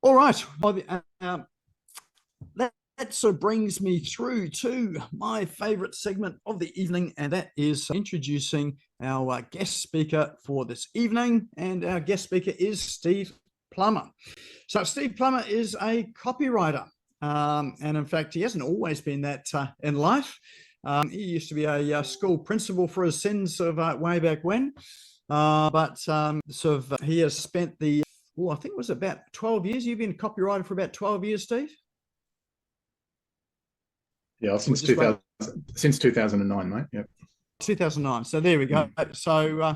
All right. That sort of brings me through to my favorite segment of the evening, and that is introducing our guest speaker for this evening. And our guest speaker is Steve Plummer. So Steve Plummer is a copywriter. And in fact, he hasn't always been that in life. He used to be a school principal for his sins of way back when. But he has spent I think it was about 12 years. You've been a copywriter for about 12 years, Steve? Yeah, since 2009, mate. Yep. 2009. So there we go. So,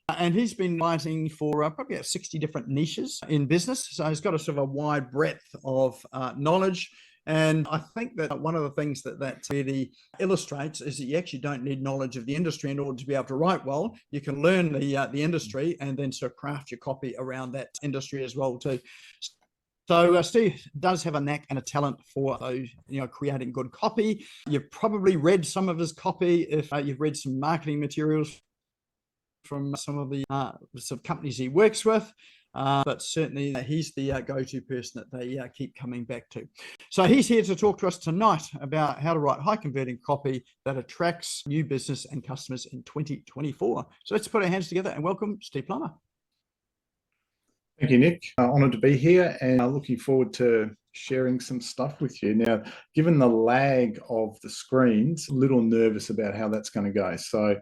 and he's been writing for probably about 60 different niches in business. So he's got a sort of a wide breadth of knowledge. And I think that one of the things that really illustrates is that you actually don't need knowledge of the industry in order to be able to write well. You can learn the industry and then sort of craft your copy around that industry as well too. So Steve does have a knack and a talent for those, creating good copy. You've probably read some of his copy if you've read some marketing materials from some of the sort of companies he works with. But certainly he's the go-to person that they keep coming back to. So he's here to talk to us tonight about how to write high-converting copy that attracts new business and customers in 2024. So let's put our hands together and welcome Steve Plummer. Thank you, Nick. Honoured to be here and looking forward to sharing some stuff with you. Now, given the lag of the screens, a little nervous about how that's going to go. So,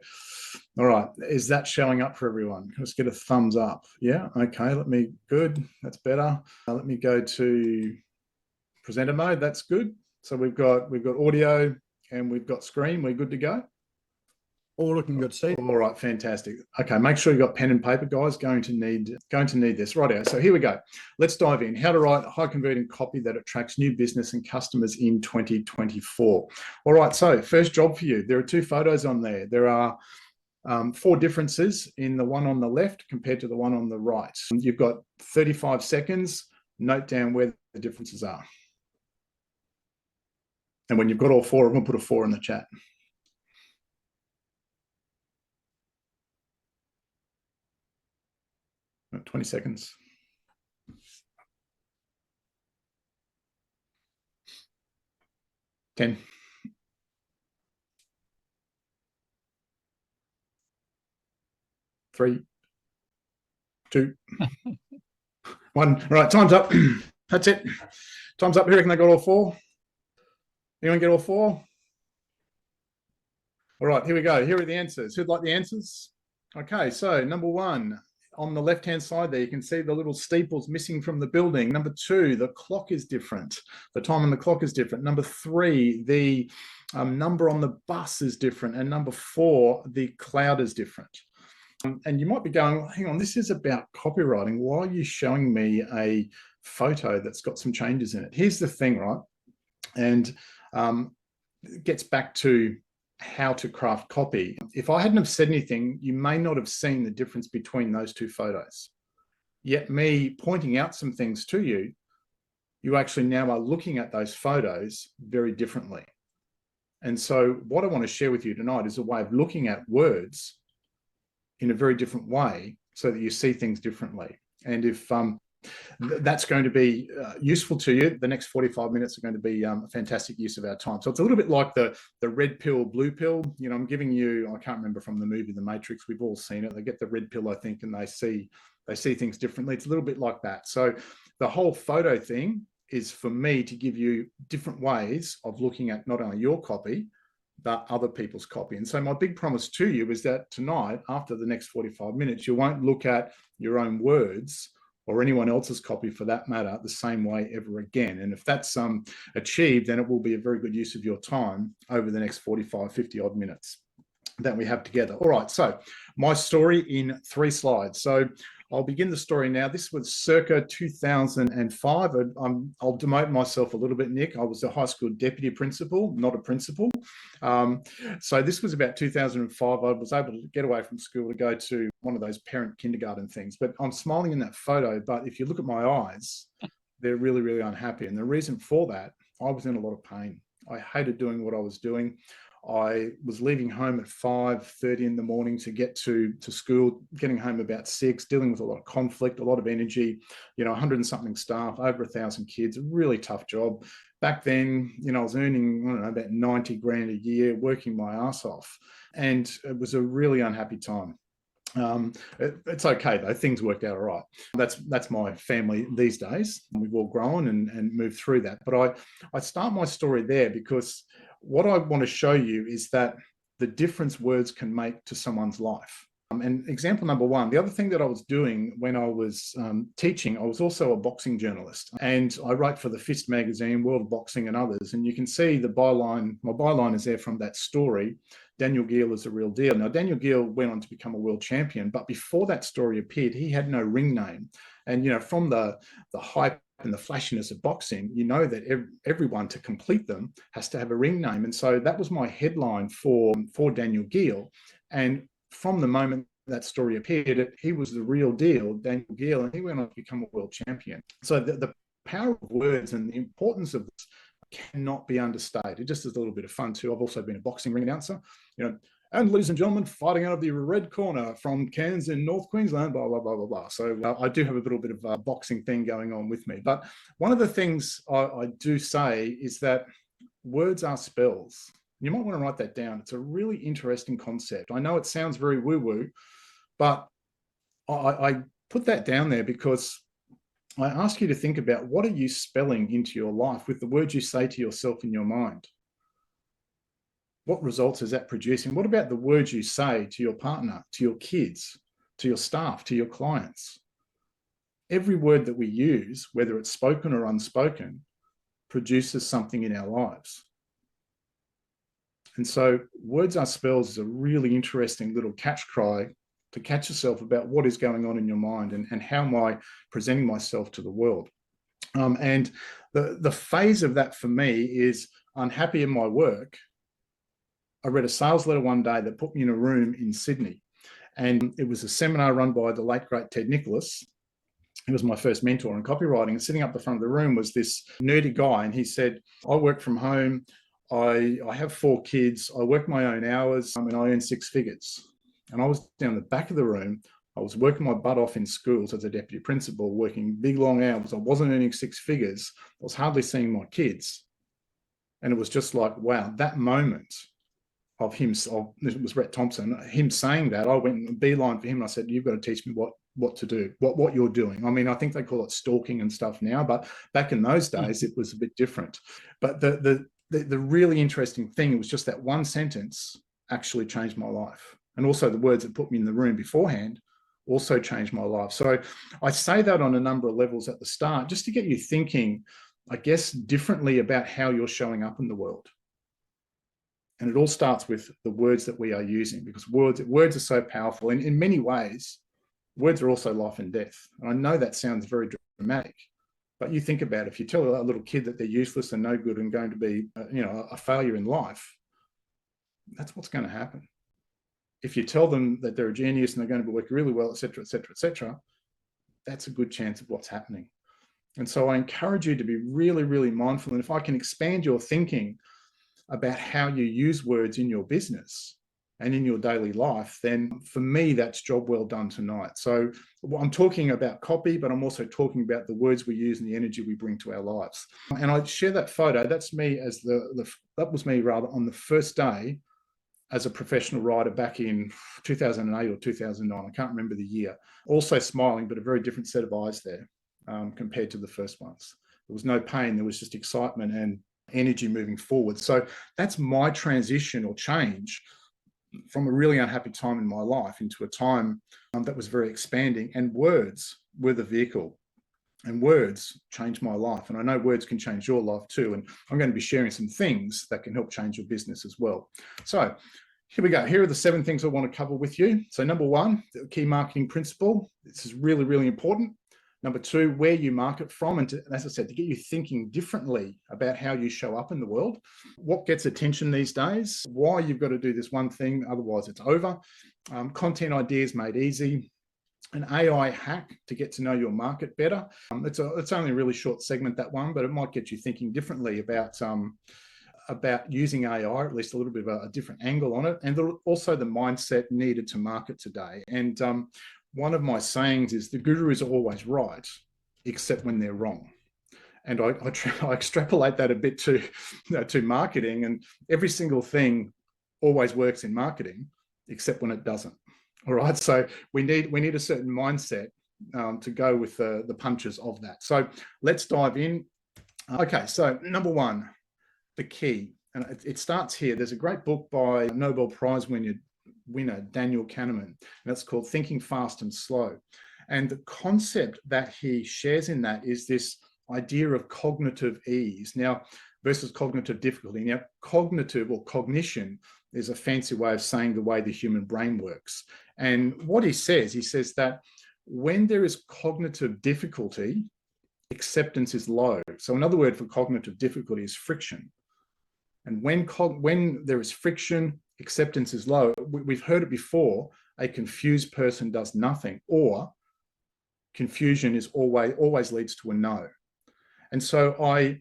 all right, is that showing up for everyone? Let's get a thumbs up. Yeah, okay, good, that's better. Let me go to presenter mode, that's good. So we've got audio and we've got screen, we're good to go? All looking good, Steve. All right, fantastic. Okay, make sure you've got pen and paper, guys. Going to need this. Righto, so here we go. Let's dive in. How to write high converting copy that attracts new business and customers in 2024. All right, so first job for you. There are two photos on there. There are 4 differences in the one on the left compared to the one on the right. You've got 35 seconds. Note down where the differences are. And when you've got all 4 of them, put a 4 in the chat. About 20 seconds. Ten. 3, 2, 1. All right, time's up. That's it. Time's up. Who reckon they got all 4? Anyone get all 4? All right, here we go. Here are the answers. Who'd like the answers? Okay, so number 1. On the left-hand side there, you can see the little steeples missing from the building. Number 2, the clock is different. The time on the clock is different. Number 3, the number on the bus is different. And number 4, the cloud is different. And you might be going, hang on, this is about copywriting. Why are you showing me a photo that's got some changes in it? Here's the thing, right? And it gets back to how to craft copy. If I hadn't have said anything, you may not have seen the difference between those 2 photos. Yet me pointing out some things to you, you actually now are looking at those photos very differently. And so what I want to share with you tonight is a way of looking at words in a very different way so that you see things differently. And if that's going to be useful to you, the next 45 minutes are going to be a fantastic use of our time. So it's a little bit like the red pill, blue pill. I'm giving you, I can't remember from the movie The Matrix, we've all seen it. They get the red pill, I think, and they see things differently. It's a little bit like that. So the whole photo thing is for me to give you different ways of looking at not only your copy, but other people's copy. And so my big promise to you is that tonight, after the next 45 minutes, you won't look at your own words or anyone else's copy for that matter the same way ever again. And if that's achieved, then it will be a very good use of your time over the next 45, 50 odd minutes that we have together. All right, so my story in 3 slides. So I'll begin the story now. This was circa 2005. I'll demote myself a little bit, Nick. I was a high school deputy principal, not a principal. So this was about 2005. I was able to get away from school to go to one of those parent kindergarten things. But I'm smiling in that photo. But if you look at my eyes, they're really, really unhappy. And the reason for that, I was in a lot of pain. I hated doing what I was doing. I was leaving home at 5:30 in the morning to get to school, getting home about 6, dealing with a lot of conflict, a lot of energy, 100 and something staff, over 1,000 kids, a really tough job. Back then, I was earning, I don't know, about 90 grand a year, working my ass off. And it was a really unhappy time. It's okay though, things worked out all right. That's my family these days. We've all grown and moved through that. But I start my story there because what I want to show you is that the difference words can make to someone's life. And example number one, the other thing that I was doing when I was teaching, I was also a boxing journalist, and I write for the Fist magazine, World of Boxing and others. And you can see the byline, my byline is there from that story. Daniel Geale is a real deal. Now, Daniel Geale went on to become a world champion, but before that story appeared, he had no ring name. And, from the hype and the flashiness of boxing, that everyone to complete them has to have a ring name. And so that was my headline for Daniel Geale. And from the moment that story appeared, he was the real deal, Daniel Geale, and he went on to become a world champion. So the power of words and the importance of this cannot be understated. Just as a little bit of fun too, I've also been a boxing ring announcer, and ladies and gentlemen, fighting out of the red corner from Cairns in North Queensland, blah, blah, blah, blah, blah. So I do have a little bit of a boxing thing going on with me. But one of the things I do say is that words are spells. You might want to write that down. It's a really interesting concept. I know it sounds very woo-woo, but I put that down there because I ask you to think about, what are you spelling into your life with the words you say to yourself in your mind? What results is that producing? What about the words you say to your partner, to your kids, to your staff, to your clients? Every word that we use, whether it's spoken or unspoken, produces something in our lives. And so words are spells is a really interesting little catch cry to catch yourself about what is going on in your mind and how am I presenting myself to the world. And the phase of that for me is unhappy in my work. I read a sales letter one day that put me in a room in Sydney, and it was a seminar run by the late, great Ted Nicholas. He was my first mentor in copywriting, and sitting up the front of the room was this nerdy guy, and he said, I work from home, I have 4 kids, I work my own hours, and I earn 6 figures. And I was down the back of the room. I was working my butt off in schools as a deputy principal, working big, long hours. I wasn't earning 6 figures. I was hardly seeing my kids. And it was just like, wow, that moment of him, it was Brett Thompson, him saying that, I went and beeline for him. And I said, you've got to teach me what to do, what you're doing. I mean, I think they call it stalking and stuff now, but back in those days, it was a bit different. But the really interesting thing, it was just that one sentence actually changed my life. And also the words that put me in the room beforehand also changed my life. So I say that on a number of levels at the start, just to get you thinking, I guess, differently about how you're showing up in the world. And it all starts with the words that we are using, because words are so powerful. And in many ways, words are also life and death. And I know that sounds very dramatic, but you think about it, if you tell a little kid that they're useless and no good and going to be, a failure in life, that's what's going to happen. If you tell them that they're a genius and they're going to be working really well, et cetera, et cetera, et cetera, that's a good chance of what's happening. And so I encourage you to be really, really mindful. And if I can expand your thinking about how you use words in your business and in your daily life, then for me, that's job well done tonight. So I'm talking about copy, but I'm also talking about the words we use and the energy we bring to our lives. And I share that photo. That's me as that was me rather on the first day as a professional writer back in 2008 or 2009. I can't remember the year. Also smiling, but a very different set of eyes there compared to the first ones. There was no pain. There was just excitement and energy moving forward. So that's my transition or change from a really unhappy time in my life into a time that was very expanding, and words were the vehicle, and words changed my life. And I know words can change your life too. And I'm going to be sharing some things that can help change your business as well. So here we go. Here are the 7 things I want to cover with you. So number 1, the key marketing principle. This is really, really important. Number 2, where you market from. And as I said, to get you thinking differently about how you show up in the world. What gets attention these days? Why you've got to do this one thing, otherwise it's over. Content ideas made easy. An AI hack to get to know your market better. It's only a really short segment, that one, but it might get you thinking differently about about using AI, or at least a little bit of a different angle on it, and also the mindset needed to market today. And one of my sayings is the guru is always right, except when they're wrong. And I extrapolate that a bit to, to marketing, and every single thing always works in marketing, except when it doesn't. All right, so we need a certain mindset to go with the punches of that. So let's dive in. Okay, so number one, the key, and it starts here. There's a great book by Nobel Prize winner Daniel Kahneman, and it's called Thinking Fast and Slow. And the concept that he shares in that is this idea of cognitive ease now versus cognitive difficulty. Now, cognitive or cognition is a fancy way of saying the way the human brain works. And what he says that when there is cognitive difficulty, acceptance is low. So another word for cognitive difficulty is friction. And when there is friction, acceptance is low. We've heard it before, a confused person does nothing, or confusion is always leads to a no. And so I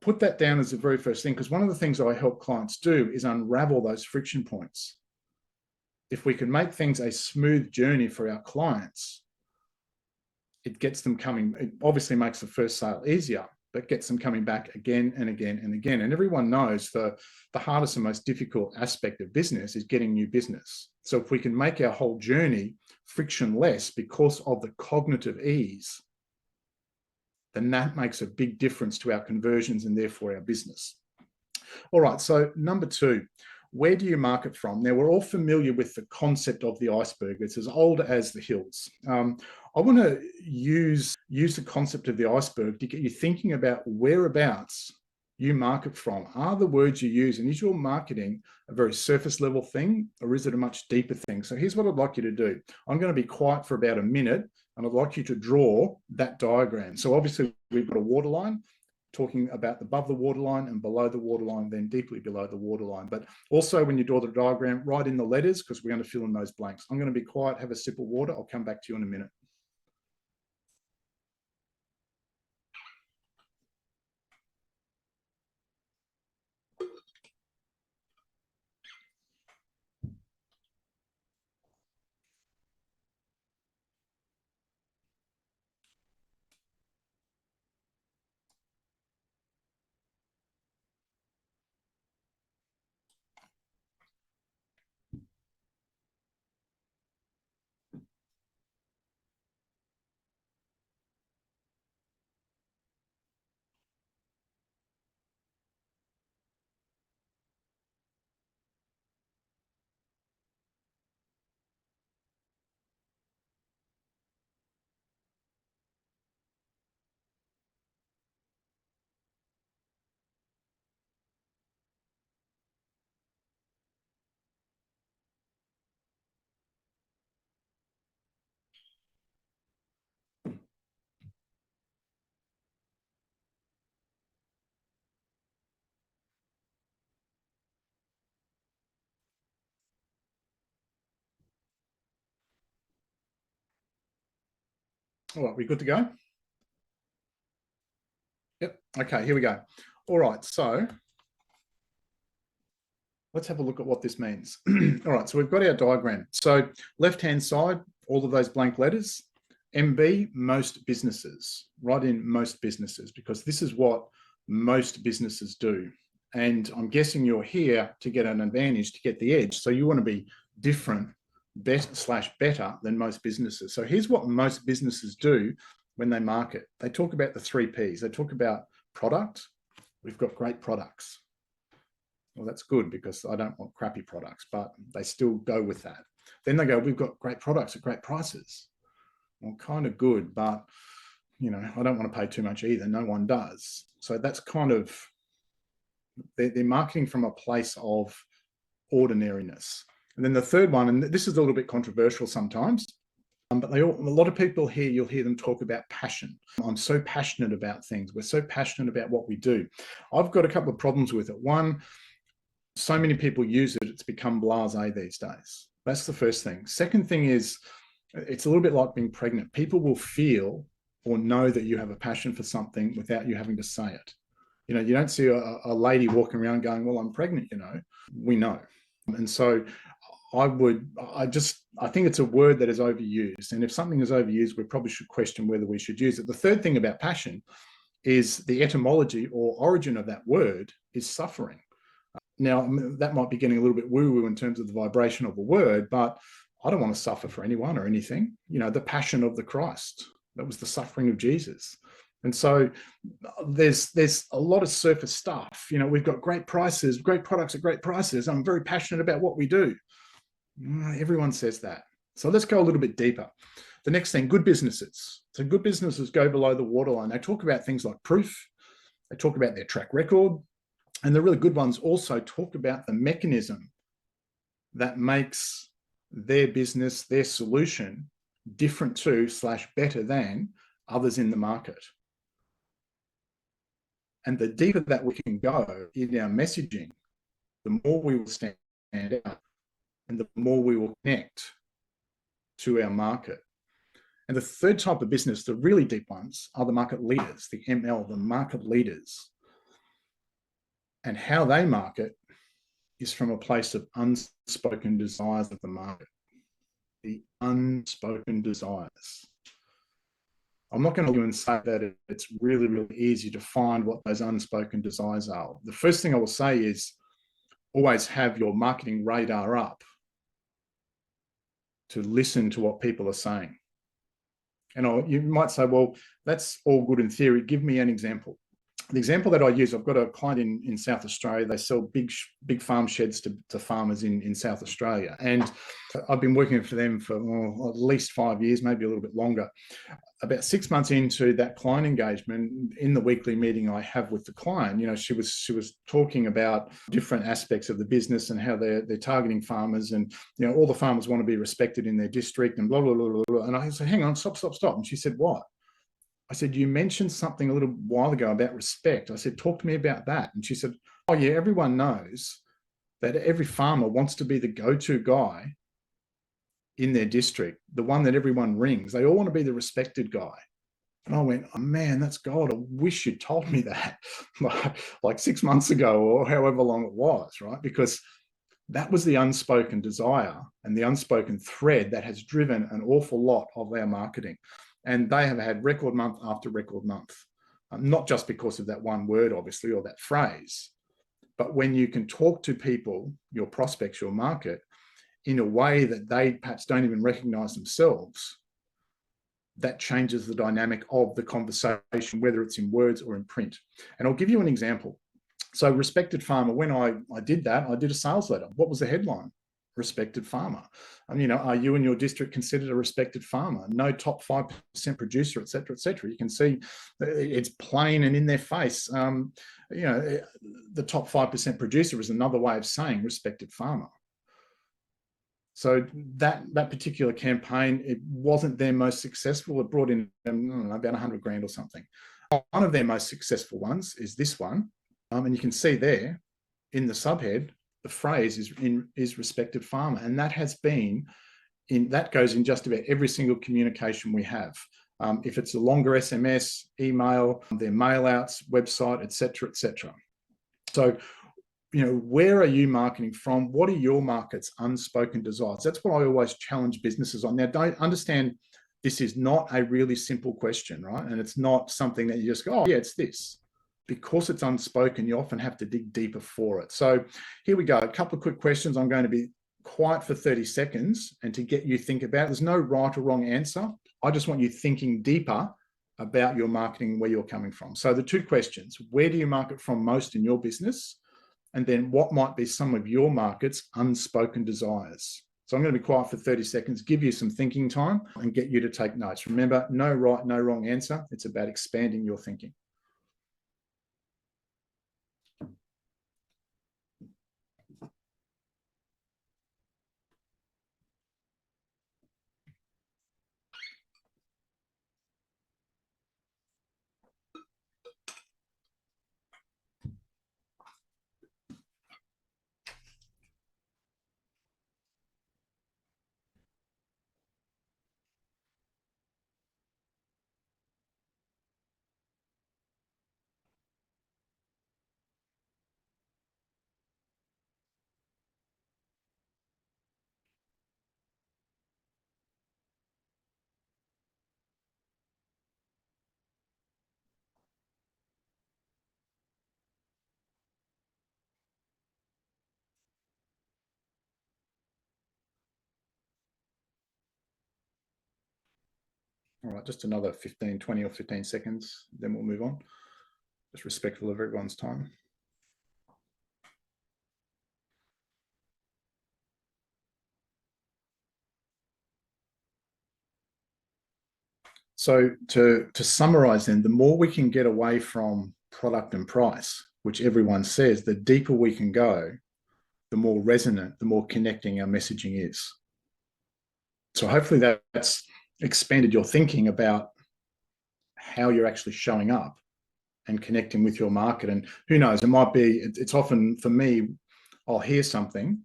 put that down as the very first thing, because one of the things I help clients do is unravel those friction points. If we can make things a smooth journey for our clients, it gets them coming. It obviously makes the first sale easier, but gets them coming back again and again and again. And everyone knows the hardest and most difficult aspect of business is getting new business. So if we can make our whole journey frictionless because of the cognitive ease, then that makes a big difference to our conversions and therefore our business. All right, so number two, where do you market from? Now, we're all familiar with the concept of the iceberg. It's as old as the hills. I want to use the concept of the iceberg to get you thinking about whereabouts you market from. Are the words you use, and is your marketing a very surface level thing, or is it a much deeper thing? So here's what I'd like you to do. I'm going to be quiet for about a minute, and I'd like you to draw that diagram. So obviously we've got a waterline, talking about above the waterline and below the waterline, then deeply below the waterline. But also when you draw the diagram, write in the letters, because we're going to fill in those blanks. I'm going to be quiet, have a sip of water. I'll come back to you in a minute. All right, we good to go? Yep. Okay, here we go. All right, so let's have a look at what this means. All right, so we've got our diagram. So left-hand side, all of those blank letters. MB, most businesses. Write in most businesses, because this is what most businesses do. And I'm guessing you're here to get an advantage, to get the edge. So you want to be different, better than most businesses. So here's what most businesses do when they market. They talk about the 3 Ps. They talk about product. We've got great products. Well, that's good, because I don't want crappy products, but they still go with that. Then they go, we've got great products at great prices. Well, kind of good, but I don't want to pay too much either. No one does. So that's kind of, they're marketing from a place of ordinariness. And then the third one, and this is a little bit controversial sometimes, but a lot of people here, you'll hear them talk about passion. I'm so passionate about things. We're so passionate about what we do. I've got a couple of problems with it. One, so many people use it, it's become blasé these days. That's the first thing. Second thing is, it's a little bit like being pregnant. People will feel or know that you have a passion for something without you having to say it. You don't see a lady walking around going, well, I'm pregnant, we know. And so I think it's a word that is overused. And if something is overused, we probably should question whether we should use it. The third thing about passion is the etymology or origin of that word is suffering. Now, that might be getting a little bit woo-woo in terms of the vibration of the word, but I don't want to suffer for anyone or anything. The passion of the Christ, that was the suffering of Jesus. And so there's a lot of surface stuff. We've got great prices, great products at great prices. I'm very passionate about what we do. Everyone says that. So let's go a little bit deeper. The next thing, good businesses. So good businesses go below the waterline. They talk about things like proof. They talk about their track record. And the really good ones also talk about the mechanism that makes their business, their solution, different to / better than others in the market. And the deeper that we can go in our messaging, the more we will stand out and the more we will connect to our market. And the third type of business, the really deep ones, are the market leaders, the ML, the market leaders. And how they market is from a place of unspoken desires of the market, the unspoken desires. I'm not going to go and say that it's really, really easy to find what those unspoken desires are. The first thing I will say is always have your marketing radar up to listen to what people are saying. And you might say, well, that's all good in theory. Give me an example. The example that I use, I've got a client in South Australia. They sell big farm sheds to farmers in South Australia. And I've been working for them for at least 5 years, maybe a little bit longer. About 6 months into that client engagement, in the weekly meeting I have with the client, she was talking about different aspects of the business and how they're targeting farmers, and all the farmers want to be respected in their district and blah blah blah blah. And I said, hang on, stop. And she said, what? I said, you mentioned something a little while ago about respect. I said, talk to me about that. And she said, oh yeah, everyone knows that every farmer wants to be the go-to guy in their district, the one that everyone rings. They all want to be the respected guy. And I went, oh man, that's God. I wish you'd told me that like 6 months ago or however long it was, right? Because that was the unspoken desire and the unspoken thread that has driven an awful lot of our marketing. And they have had record month after record month, not just because of that one word, obviously, or that phrase, but when you can talk to people, your prospects, your market, in a way that they perhaps don't even recognize themselves, that changes the dynamic of the conversation, whether it's in words or in print. And I'll give you an example. So respected farmer, when I did that, I did a sales letter. What was the headline? Respected farmer. Are you in your district considered a respected farmer? No top 5% producer, et cetera, et cetera. You can see it's plain and in their face. The top 5% producer is another way of saying respected farmer. So that particular campaign, it wasn't their most successful. It brought in about 100 grand or something. One of their most successful ones is this one. And you can see there in the subhead, the phrase is respected farmer. And that has been that goes in just about every single communication we have. If it's a longer SMS, email, their mail outs, website, et cetera, et cetera. So, where are you marketing from? What are your market's unspoken desires? That's what I always challenge businesses on. Now, don't understand, this is not a really simple question, right? And it's not something that you just go, oh yeah, it's this. Because it's unspoken, you often have to dig deeper for it. So here we go. A couple of quick questions. I'm going to be quiet for 30 seconds and to get you think about. There's no right or wrong answer. I just want you thinking deeper about your marketing and where you're coming from. So the two questions: where do you market from most in your business? And then what might be some of your market's unspoken desires? So I'm going to be quiet for 30 seconds, give you some thinking time and get you to take notes. Remember, no right, no wrong answer. It's about expanding your thinking. All right, just another 15, 20 or 15 seconds, then we'll move on. Just respectful of everyone's time. So to summarize then, the more we can get away from product and price, which everyone says, the deeper we can go, the more resonant, the more connecting our messaging is. So hopefully that's expanded your thinking about how you're actually showing up and connecting with your market. And who knows, it might be, it's often for me, I'll hear something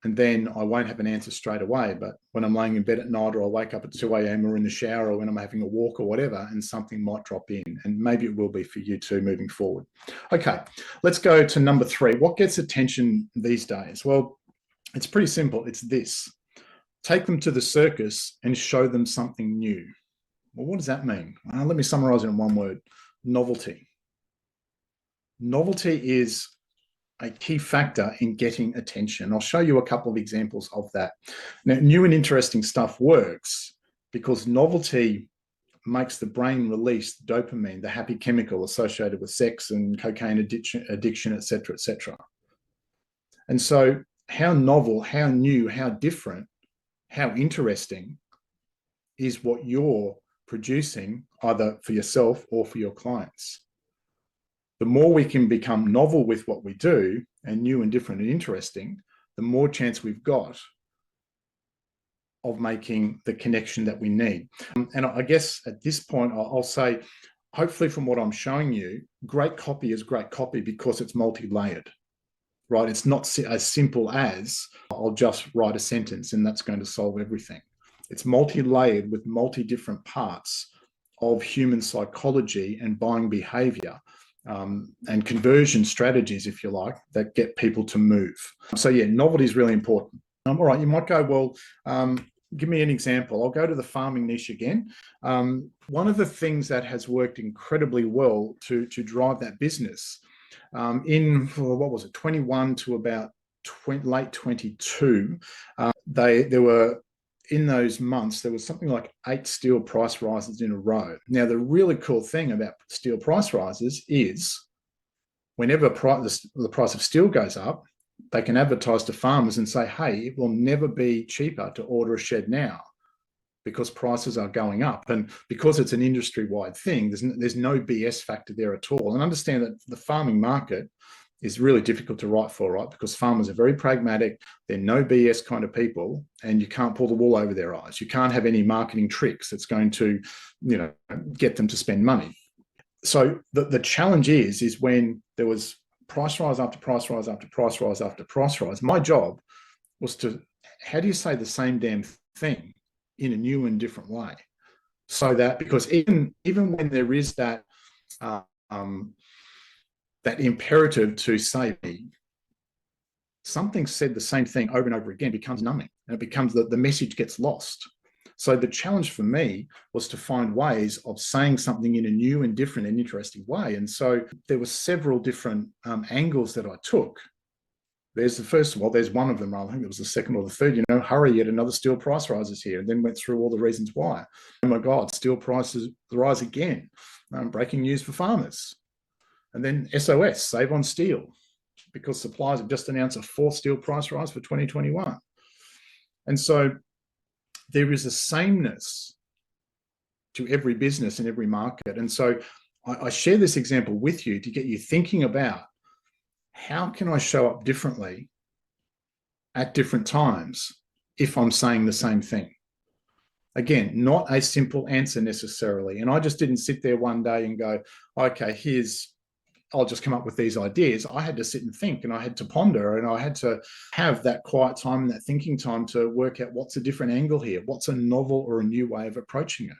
and then I won't have an answer straight away. But when I'm laying in bed at night, or I'll wake up at 2 a.m. or in the shower, or when I'm having a walk or whatever, and something might drop in, and maybe it will be for you too moving forward. Okay, let's go to number 3. What gets attention these days? Well, it's pretty simple. It's this: take them to the circus and show them something new. Well, what does that mean? Let me summarize it in one word: novelty. Novelty is a key factor in getting attention. I'll show you a couple of examples of that. Now, new and interesting stuff works because novelty makes the brain release dopamine, the happy chemical associated with sex and cocaine addiction, et cetera, et cetera. And so how novel, how new, how different, how interesting is what you're producing, either for yourself or for your clients. The more we can become novel with what we do, and new and different and interesting, the more chance we've got of making the connection that we need. And I guess at this point, I'll say, hopefully from what I'm showing you, great copy is great copy because it's multi-layered, right? It's not as simple as I'll just write a sentence and that's going to solve everything. It's multi-layered with multi-different parts of human psychology and buying behavior. And conversion strategies, if you like, that get people to move. So yeah, novelty is really important. All right, you might go, well, give me an example. I'll go to the farming niche again. One of the things that has worked incredibly well to drive that business in, what was it, 21 to about late 22, there were, in those months, there was something like 8 steel price rises in a row. Now, the really cool thing about steel price rises is whenever the price of steel goes up, they can advertise to farmers and say, hey, it will never be cheaper to order a shed now because prices are going up. And because it's an industry-wide thing, there's no BS factor there at all. And understand that the farming market is really difficult to write for, right? Because farmers are very pragmatic. They're no BS kind of people, and you can't pull the wool over their eyes. You can't have any marketing tricks that's going to, get them to spend money. So the challenge is when there was price rise after price rise after price rise after price rise, my job was to, how do you say the same damn thing in a new and different way? So that, because even when there is that, that imperative to say something said the same thing over and over again becomes numbing, and it becomes that the message gets lost. So the challenge for me was to find ways of saying something in a new and different and interesting way. And so there were several different angles that I took. There's the first of all, there's one of them, I think it was the second or the third, hurry, yet another steel price rises here, and then went through all the reasons why. Oh my God, steel prices rise again. Breaking news for farmers. And then SOS, save on steel, because suppliers have just announced a 4th steel price rise for 2021. And so there is a sameness to every business and every market. And so I share this example with you to get you thinking about how can I show up differently at different times if I'm saying the same thing. Again, not a simple answer necessarily. And I just didn't sit there one day and go, okay, I'll just come up with these ideas. I had to sit and think, and I had to ponder, and I had to have that quiet time and that thinking time to work out what's a different angle here, what's a novel or a new way of approaching it.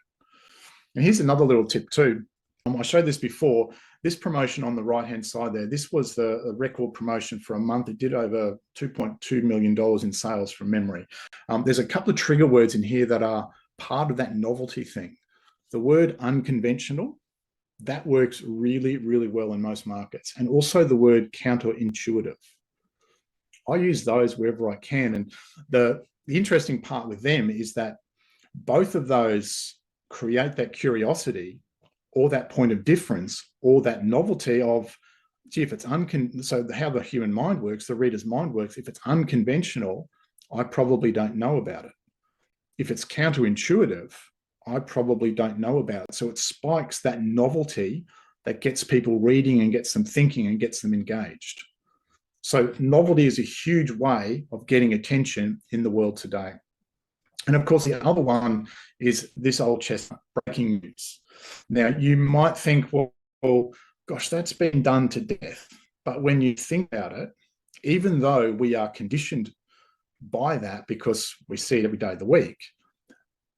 And here's another little tip too. I showed this before. This promotion on the right-hand side there, this was the record promotion for a month. It did over $2.2 million in sales from memory. There's a couple of trigger words in here that are part of that novelty thing. The word unconventional, that works really, really well in most markets. And also the word counterintuitive. I use those wherever I can. And the interesting part with them is that both of those create that curiosity or that point of difference or that novelty of, gee, if it's so how the human mind works, the reader's mind works, if it's unconventional, I probably don't know about it. If it's counterintuitive, I probably don't know about it. So it spikes that novelty that gets people reading and gets them thinking and gets them engaged. So novelty is a huge way of getting attention in the world today. And of course, the other one is this old chestnut, breaking news. Now, you might think, well, gosh, that's been done to death. But when you think about it, even though we are conditioned by that because we see it every day of the week,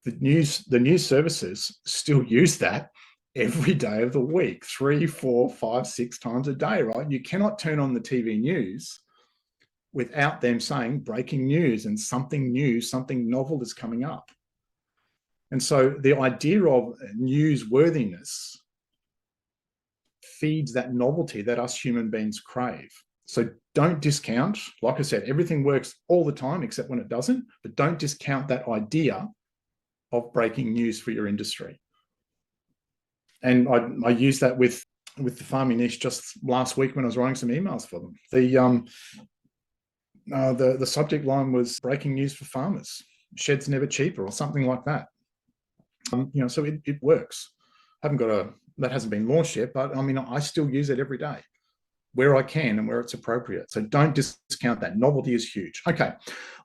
the news services still use that every day of the week, 3, 4, 5, 6 times a day, right? You cannot turn on the TV news without them saying breaking news and something new, something novel is coming up. And so the idea of newsworthiness feeds that novelty that us human beings crave. So don't discount, like I said, everything works all the time except when it doesn't, but don't discount that idea of breaking news for your industry. And I used that with the farming niche just last week when I was writing some emails for them. The subject line was breaking news for farmers, sheds never cheaper or something like that. So it works. That hasn't been launched yet, but I mean, I still use it every day where I can and where it's appropriate. So don't discount that. Novelty is huge. Okay,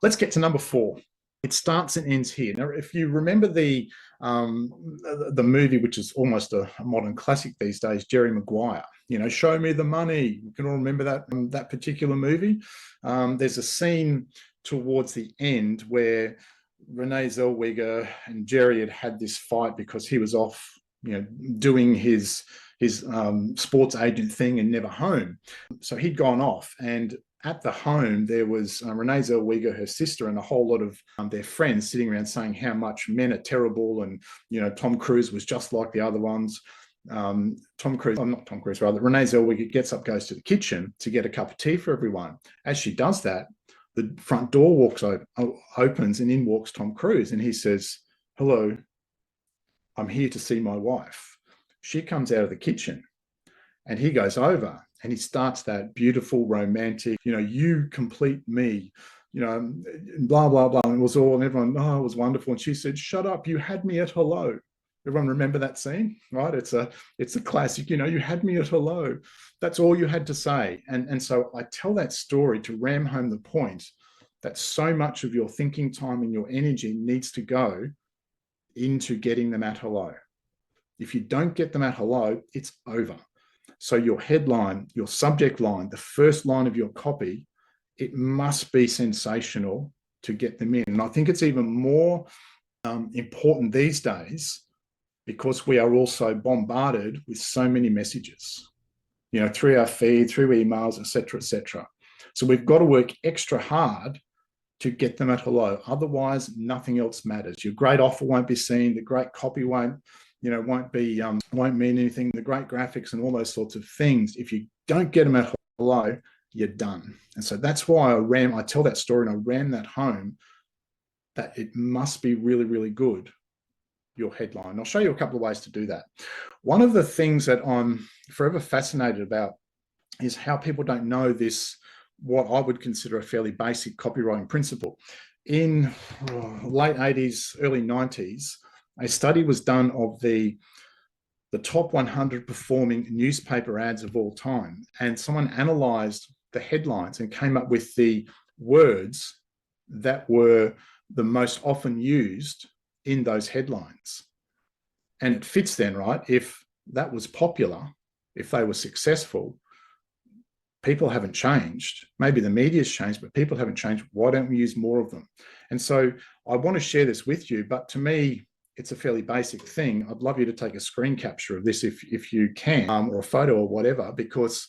let's get to number 4. It starts and ends here. Now, if you remember the movie, which is almost a modern classic these days, Jerry Maguire, show me the money. You can all remember that particular movie. There's a scene towards the end where Renee Zellweger and Jerry had this fight because he was off, doing his sports agent thing and never home. So he'd gone off, and at the home, there was Renee Zellweger, her sister, and a whole lot of their friends sitting around saying how much men are terrible, and Tom Cruise was just like the other ones. Renee Zellweger gets up, goes to the kitchen to get a cup of tea for everyone. As she does that, the front door opens, and in walks Tom Cruise, and he says, "Hello, I'm here to see my wife." She comes out of the kitchen, and he goes over and he starts that beautiful romantic, you complete me, blah, blah, blah. And it was all, and everyone, oh, it was wonderful. And she said, "Shut up, you had me at hello." Everyone remember that scene, right? It's a classic, you had me at hello. That's all you had to say. And so I tell that story to ram home the point that so much of your thinking time and your energy needs to go into getting them at hello. If you don't get them at hello, it's over. So your headline, your subject line, the first line of your copy, it must be sensational to get them in. And I think it's even more important these days because we are also bombarded with so many messages, through our feed, through emails, et cetera, et cetera. So we've got to work extra hard to get them at hello. Otherwise, nothing else matters. Your great offer won't be seen. The great copy won't mean anything. The great graphics and all those sorts of things. If you don't get them at hello, you're done. And so that's why I tell that story and I ram that home, that it must be really, really good, your headline. I'll show you a couple of ways to do that. One of the things that I'm forever fascinated about is how people don't know this, what I would consider a fairly basic copywriting principle. In late 80s, early 90s, a study was done of the top 100 performing newspaper ads of all time. And someone analyzed the headlines and came up with the words that were the most often used in those headlines. And it fits then, right? If that was popular, if they were successful, people haven't changed. Maybe the media's changed, but people haven't changed. Why don't we use more of them? And so I want to share this with you, but to me, it's a fairly basic thing. I'd love you to take a screen capture of this if you can, or a photo or whatever, because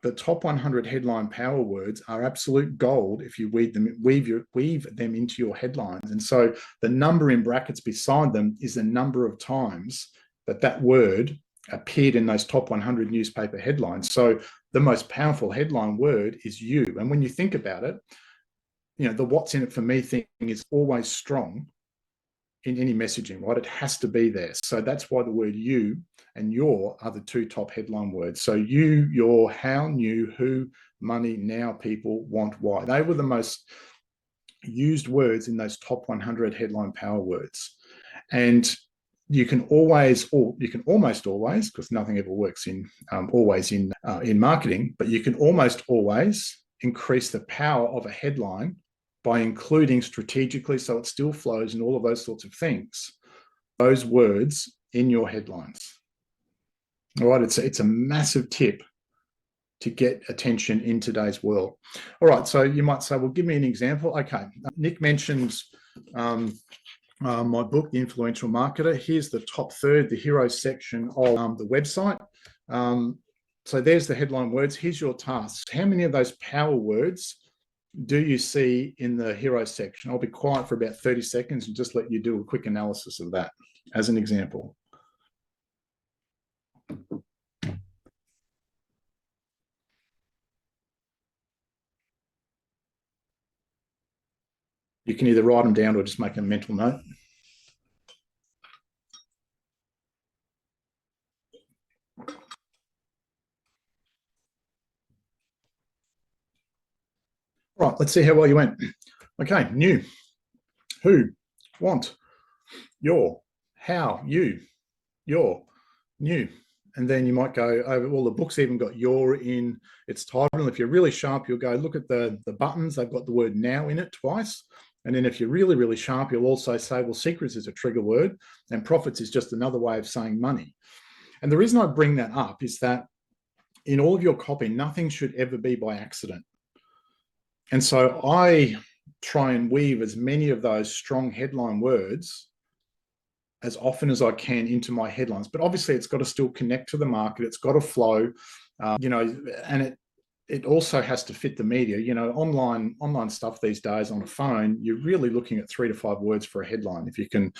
the top 100 headline power words are absolute gold if you weave them into your headlines. And so the number in brackets beside them is the number of times that word appeared in those top 100 newspaper headlines. So the most powerful headline word is you. And when you think about it, the what's in it for me thing is always strong in any messaging, right? It has to be there. So that's why the word you and your are the two top headline words. So you, your, how, new, who, money, now, people, want, why. They were the most used words in those top 100 headline power words. And you can always, or you can almost always, because nothing ever works in always in marketing, but you can almost always increase the power of a headline by including strategically, so it still flows and all of those sorts of things, those words in your headlines. All right, it's a massive tip to get attention in today's world. All right, so you might say, well, give me an example. Okay, Nick mentions my book, The Influential Marketer. Here's the top third, the hero section of the website. So there's the headline words. Here's your tasks. How many of those power words do you see in the hero section? I'll be quiet for about 30 seconds and just let you do a quick analysis of that as an example. You can either write them down or just make a mental note. Right, let's see how well you went. Okay, new, who, want, your, how, you, your, new. And then you might go over, well, the book's even got your in its title. And if you're really sharp, you'll go look at the buttons. They've got the word now in it twice. And then if you're really, really sharp, you'll also say, well, secrets is a trigger word and profits is just another way of saying money. And the reason I bring that up is that in all of your copy, nothing should ever be by accident. And so I try and weave as many of those strong headline words as often as I can into my headlines. But obviously it's got to still connect to the market. It's got to flow, and it also has to fit the media. Online stuff these days on a phone, you're really looking at 3 to 5 words for a headline. If you can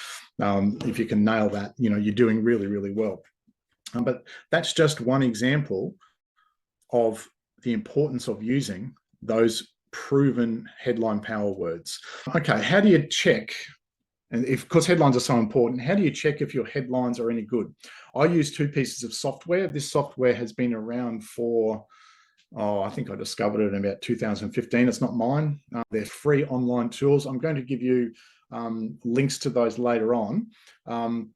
nail that, you're doing really, really well. But that's just one example of the importance of using those proven headline power words. Okay, how do you check? And because headlines are so important, how do you check if your headlines are any good? I use 2 pieces of software. This software has been around for, I think I discovered it in about 2015. It's not mine. They're free online tools. I'm going to give you links to those later on. And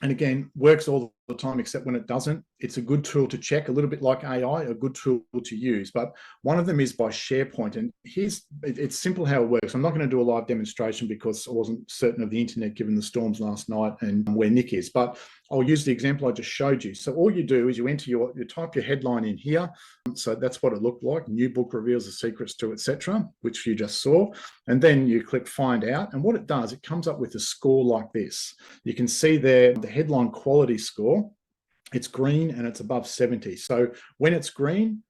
again, works all the time, except when it doesn't. It's a good tool to check, a little bit like AI, a good tool to use. But one of them is by SharePoint. And it's simple how it works. I'm not going to do a live demonstration because I wasn't certain of the internet given the storms last night and where Nick is. But I'll use the example I just showed you. So all you do is you type your headline in here. So that's what it looked like. New book reveals the secrets to, etc., which you just saw. And then you click find out. And what it does, it comes up with a score like this. You can see there the headline quality score. It's green and it's above 70. So when it's green,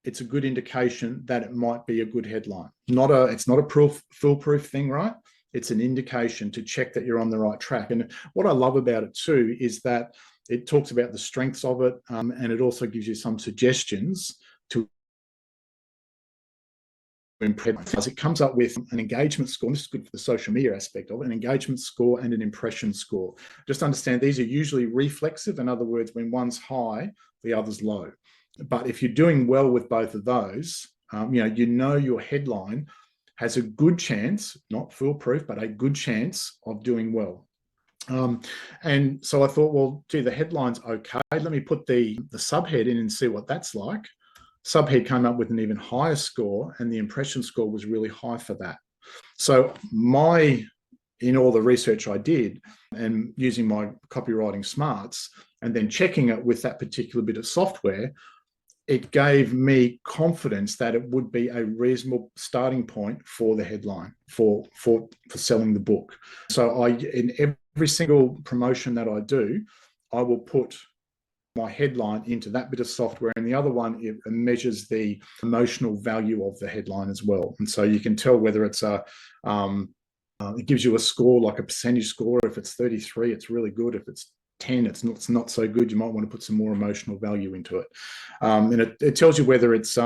it's a good indication that it might be a good headline. It's not a foolproof thing, right? It's an indication to check that you're on the right track. And what I love about it too is that it talks about the strengths of it, and it also gives you some suggestions to improve. It comes up with an engagement score. This is good for the social media aspect of it, an engagement score and an impression score. Just understand these are usually reflexive. In other words, when one's high, the other's low. But if you're doing well with both of those, your headline has a good chance, not foolproof, but a good chance of doing well. And so I thought, well, gee, the headline's okay. Let me put the subhead in and see what that's like. Subhead came up with an even higher score, and the impression score was really high for that. So in all the research I did and using my copywriting smarts and then checking it with that particular bit of software, it gave me confidence that it would be a reasonable starting point for the headline for selling the book. So in every single promotion that I do, I will put my headline into that bit of software, and the other one, it measures the emotional value of the headline as well. And so you can tell whether it's it gives you a score, like a percentage score. If it's 33, it's really good. If it's 10, it's not so good. You might want to put some more emotional value into it. And it tells you whether it's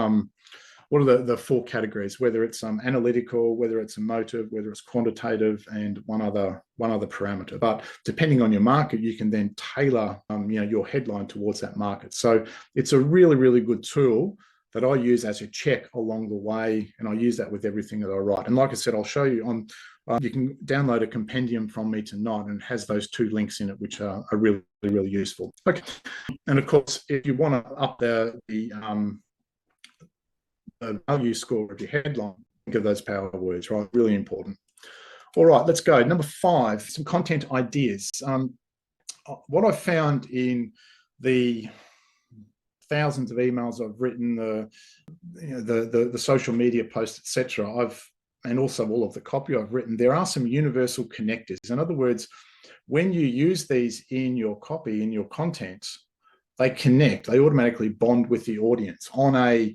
what are the four categories, whether it's analytical, whether it's emotive, whether it's quantitative, and one other parameter. But depending on your market, you can then tailor your headline towards that market. So it's a really, really good tool that I use as a check along the way, and I use that with everything that I write. And like I said, I'll show you on. You can download a compendium from me tonight, and it has those 2 links in it, which are really, really useful. Okay, and of course, if you want to up the value score of your headline, think of those power words, right? Really important. All right, let's go. Number 5, some content ideas. What I found in the thousands of emails I've written, the social media posts, etc., and also all of the copy I've written, there are some universal connectors. In other words, when you use these in your copy, in your content, they connect, they automatically bond with the audience on I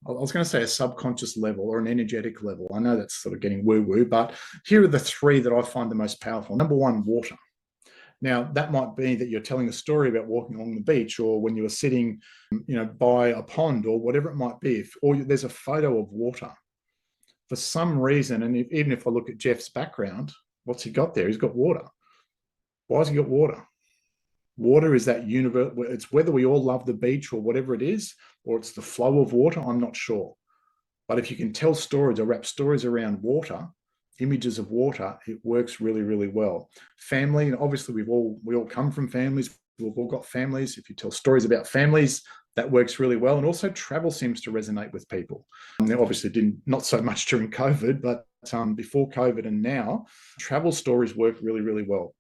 was going to say a subconscious level or an energetic level. I know that's sort of getting woo-woo, but here are the 3 that I find the most powerful. Number 1, water. Now, that might be that you're telling a story about walking along the beach, or when you were sitting, by a pond, or whatever it might be, or there's a photo of water. For some reason, and even if I look at Jeff's background, what's he got there? He's got water. Why has he got water? Water is that universe. It's whether we all love the beach or whatever it is, or it's the flow of water, I'm not sure. But if you can tell stories or wrap stories around water, images of water, it works really, really well. Family, and obviously we all come from families. We've all got families. If you tell stories about families, that works really well. And also travel seems to resonate with people. They obviously not so much during COVID, but before COVID and now, travel stories work really, really well.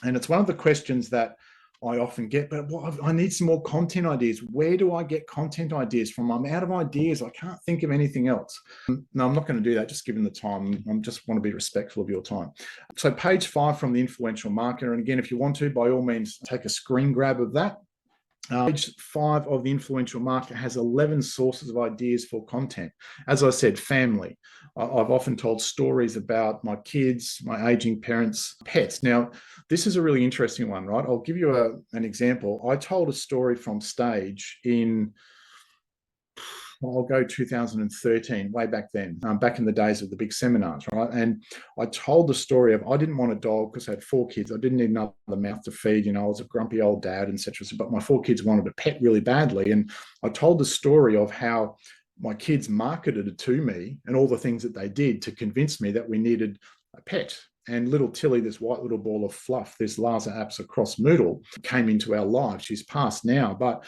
And it's one of the questions that I often get, but I need some more content ideas. Where do I get content ideas from? I'm out of ideas. I can't think of anything else. No, I'm not going to do that, just given the time. I just want to be respectful of your time. So page 5 from the influential marketer. And again, if you want to, by all means, take a screen grab of that. Page 5 of the influential marketer has 11 sources of ideas for content. As I said, family. I've often told stories about my kids, my aging parents, pets. Now, this is a really interesting one, right? I'll give you an example. I told a story from stage in, I'll go 2013, way back then, back in the days of the big seminars, right? And I told the story of, I didn't want a dog because I had 4 kids. I didn't need another mouth to feed. I was a grumpy old dad, etc. But my 4 kids wanted a pet really badly. And I told the story of how my kids marketed it to me and all the things that they did to convince me that we needed a pet. And little Tilly, this white little ball of fluff, this Lhasa Apso cross Moodle, came into our lives. She's passed now, but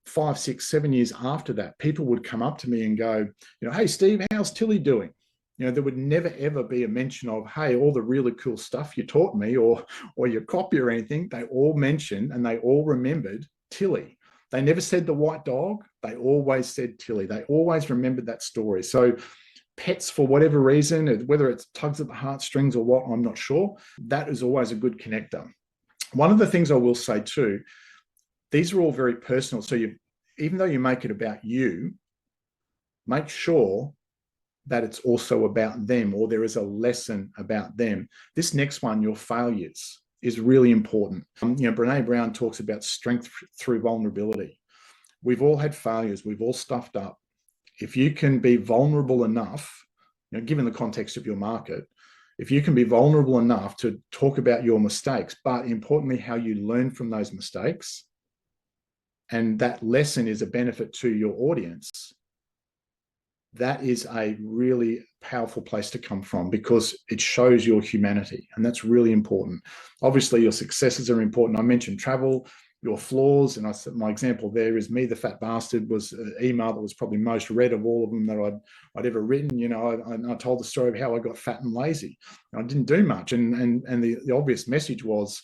5, 6, 7 years after that, people would come up to me and go, hey, Steve, how's Tilly doing? There would never, ever be a mention of, hey, all the really cool stuff you taught me or your copy or anything. They all mentioned and they all remembered Tilly. They never said the white dog. They always said Tilly. They always remembered that story. So pets, for whatever reason, whether it's tugs at the heartstrings or what, I'm not sure. That is always a good connector. One of the things I will say too, these are all very personal. So even though you make it about you, make sure that it's also about them, or there is a lesson about them. This next one, your failures, is really important. Brene Brown talks about strength through vulnerability. We've all had failures. We've all stuffed up. If you can be vulnerable enough, given the context of your market, if you can be vulnerable enough to talk about your mistakes, but importantly, how you learn from those mistakes, and that lesson is a benefit to your audience, that is a really powerful place to come from, because it shows your humanity, and that's really important. Obviously, your successes are important. I mentioned travel, your flaws, and my example there is Me the Fat Bastard was an email that was probably most read of all of them that I'd ever written. I told the story of how I got fat and lazy. I didn't do much, and the obvious message was,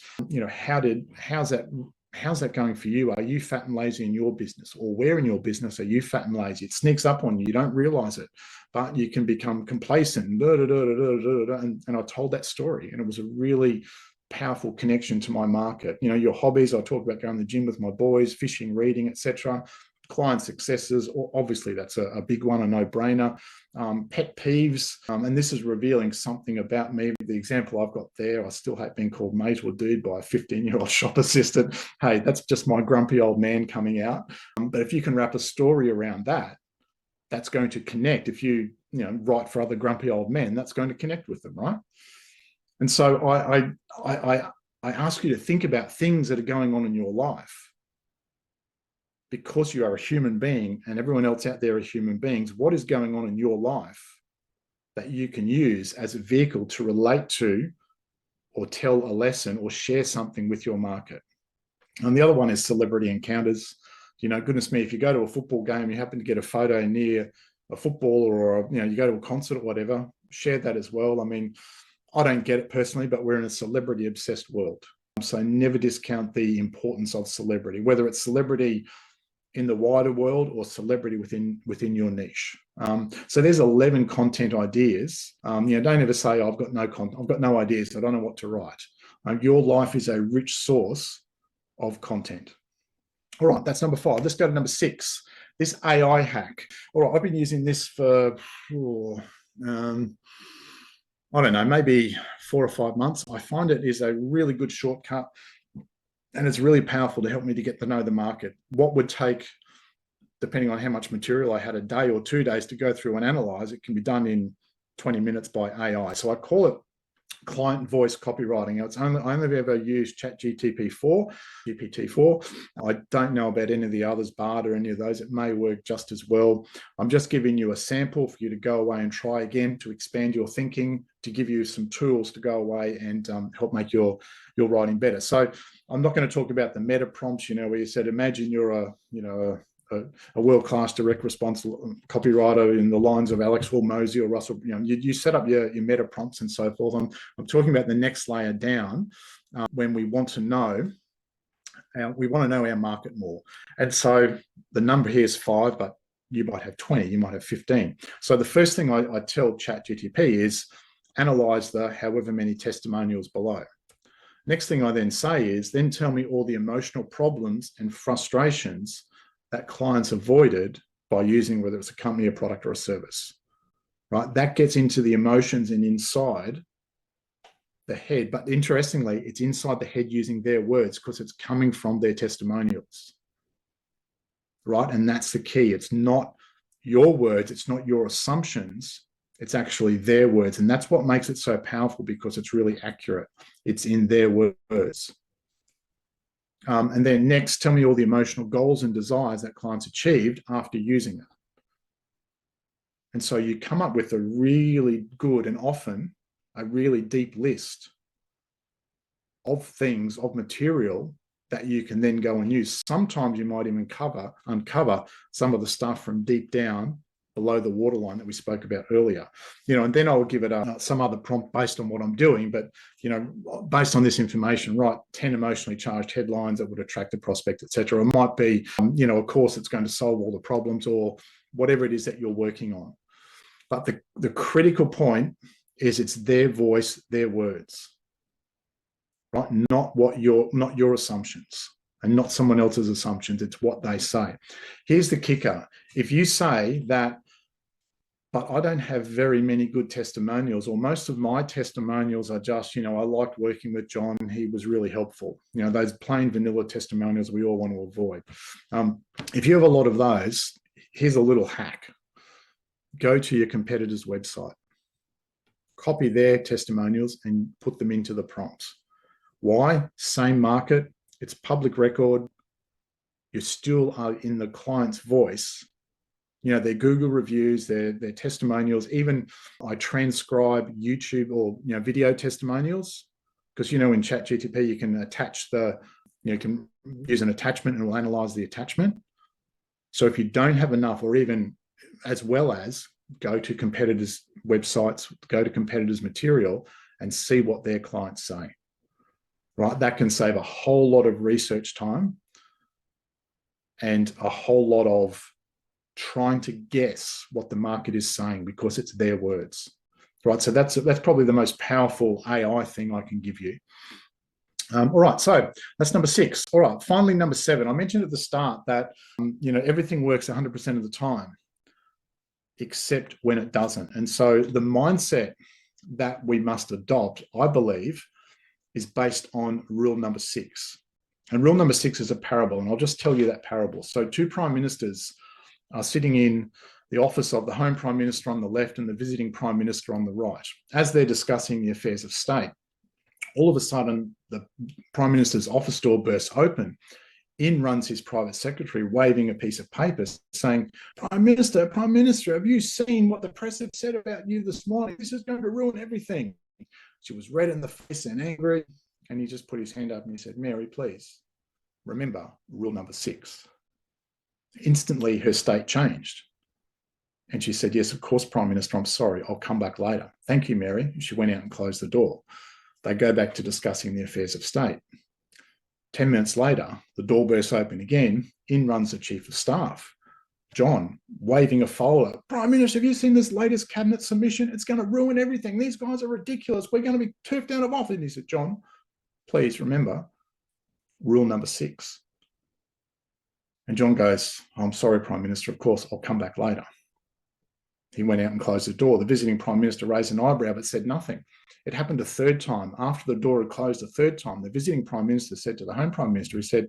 how's that going for you? Are you fat and lazy in your business? Or where in your business are you fat and lazy? It sneaks up on you. You don't realize it, but you can become complacent. And I told that story, and it was a really powerful connection to my market. Your hobbies, I talk about going to the gym with my boys, fishing, reading, etc. Client successes, obviously that's a big one, a no-brainer. Pet peeves, and this is revealing something about me. The example I've got there, I still hate being called mate or dude by a 15-year-old shop assistant. Hey, that's just my grumpy old man coming out. But if you can wrap a story around that, that's going to connect. If you write for other grumpy old men, that's going to connect with them, right? And so I ask you to think about things that are going on in your life, because you are a human being and everyone else out there are human beings. What is going on in your life that you can use as a vehicle to relate to, or tell a lesson, or share something with your market? And the other one is celebrity encounters. Goodness me, if you go to a football game, you happen to get a photo near a footballer, or you go to a concert or whatever, share that as well. I mean, I don't get it personally, but we're in a celebrity obsessed world. So never discount the importance of celebrity, whether it's celebrity in the wider world or celebrity within your niche. So there's 11 content ideas. Don't ever say, oh, I've got no ideas, I don't know what to write. Your life is a rich source of content. All right, that's number 5. Let's go to number 6, this AI hack. All right, I've been using this for, I don't know, maybe 4 or 5 months. I find it is a really good shortcut, and it's really powerful to help me to get to know the market. What would take, depending on how much material I had, a day or 2 days to go through and analyze, it can be done in 20 minutes by AI. So I call it client voice copywriting. I only ever used GPT-4. I don't know about any of the others, Bard or any of those. It may work just as well. I'm just giving you a sample for you to go away and try again, to expand your thinking, to give you some tools to go away and help make your writing better. So I'm not going to talk about the meta prompts, where you said, imagine you're a world-class direct response copywriter in the lines of Alex Hormozy or Russell. You set up your meta prompts and so forth. I'm talking about the next layer down, when we want to know our market more. And so the number here is 5, but you might have 20, you might have 15. So the first thing I tell ChatGTP is analyze the however many testimonials below. Next thing I then say is, then tell me all the emotional problems and frustrations that clients avoided by using, whether it's a company, a product, or a service, right? That gets into the emotions and inside the head. But interestingly, it's inside the head using their words, because it's coming from their testimonials, right? And that's the key. It's not your words, it's not your assumptions, it's actually their words. And that's what makes it so powerful, because it's really accurate. It's in their words. And then next, tell me all the emotional goals and desires that clients achieved after using it. And so you come up with a really good, and often a really deep list of things, of material that you can then go and use. Sometimes you might even uncover some of the stuff from deep down below the waterline that we spoke about earlier, and then I'll give it some other prompt based on what I'm doing. But, based on this information, write 10 emotionally charged headlines that would attract the prospect, etc. It might be, a course that's going to solve all the problems, or whatever it is that you're working on. But the critical point is, it's their voice, their words, right? Not your assumptions, and not someone else's assumptions. It's what they say. Here's the kicker. If you say that, but I don't have very many good testimonials, or most of my testimonials are just, I liked working with John, he was really helpful. Those plain vanilla testimonials we all want to avoid. If you have a lot of those, here's a little hack. Go to your competitor's website, copy their testimonials and put them into the prompts. Why? Same market, it's public record. You still are in the client's voice. Their Google reviews, their testimonials. Even I transcribe YouTube or video testimonials, because in ChatGTP you can attach you can use an attachment and it will analyze the attachment. So if you don't have enough, or even as well as, go to competitors' websites, go to competitors' material and see what their clients say. Right? That can save a whole lot of research time and a whole lot of trying to guess what the market is saying, because it's their words, right? So that's probably the most powerful AI thing I can give you. All right, so that's number 6. All right, finally, number 7. I mentioned at the start that everything works 100% of the time, except when it doesn't. And so the mindset that we must adopt, I believe, is based on rule number 6. And rule number 6 is a parable, and I'll just tell you that parable. So 2 prime ministers are sitting in the office of the Home Prime Minister on the left and the visiting Prime Minister on the right. As they're discussing the affairs of state, all of a sudden, the Prime Minister's office door bursts open. In runs his private secretary, waving a piece of paper saying, Prime Minister, have you seen what the press have said about you this morning? This is going to ruin everything. She was red in the face and angry, and he just put his hand up and he said, Mary, please, remember rule number 6. Instantly, her state changed. And she said, yes, of course, Prime Minister, I'm sorry, I'll come back later. Thank you, Mary. She went out and closed the door. They go back to discussing the affairs of state. 10 minutes later, the door bursts open again. In runs the Chief of Staff, John, waving a folder. Prime Minister, have you seen this latest cabinet submission? It's going to ruin everything. These guys are ridiculous. We're going to be turfed out of office. And he said, John, please remember rule number 6. And John goes, I'm sorry, Prime Minister, of course, I'll come back later. He went out and closed the door. The visiting Prime Minister raised an eyebrow but said nothing. It happened a third time. After the door had closed a third time, the visiting Prime Minister said to the Home Prime Minister, he said,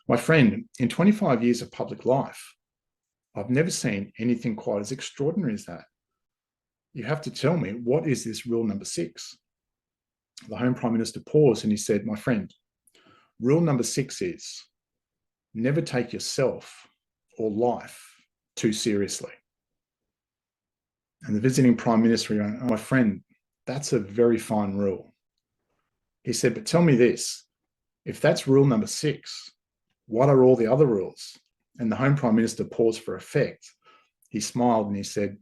my friend, in 25 years of public life, I've never seen anything quite as extraordinary as that. You have to tell me, what is this rule number 6? The Home Prime Minister paused and he said, my friend, rule number 6 is never take yourself or life too seriously. And the visiting Prime Minister went, oh, my friend, that's a very fine rule. He said, but tell me this, if that's rule number 6, what are all the other rules? And the Home Prime Minister paused for effect. He smiled and he said,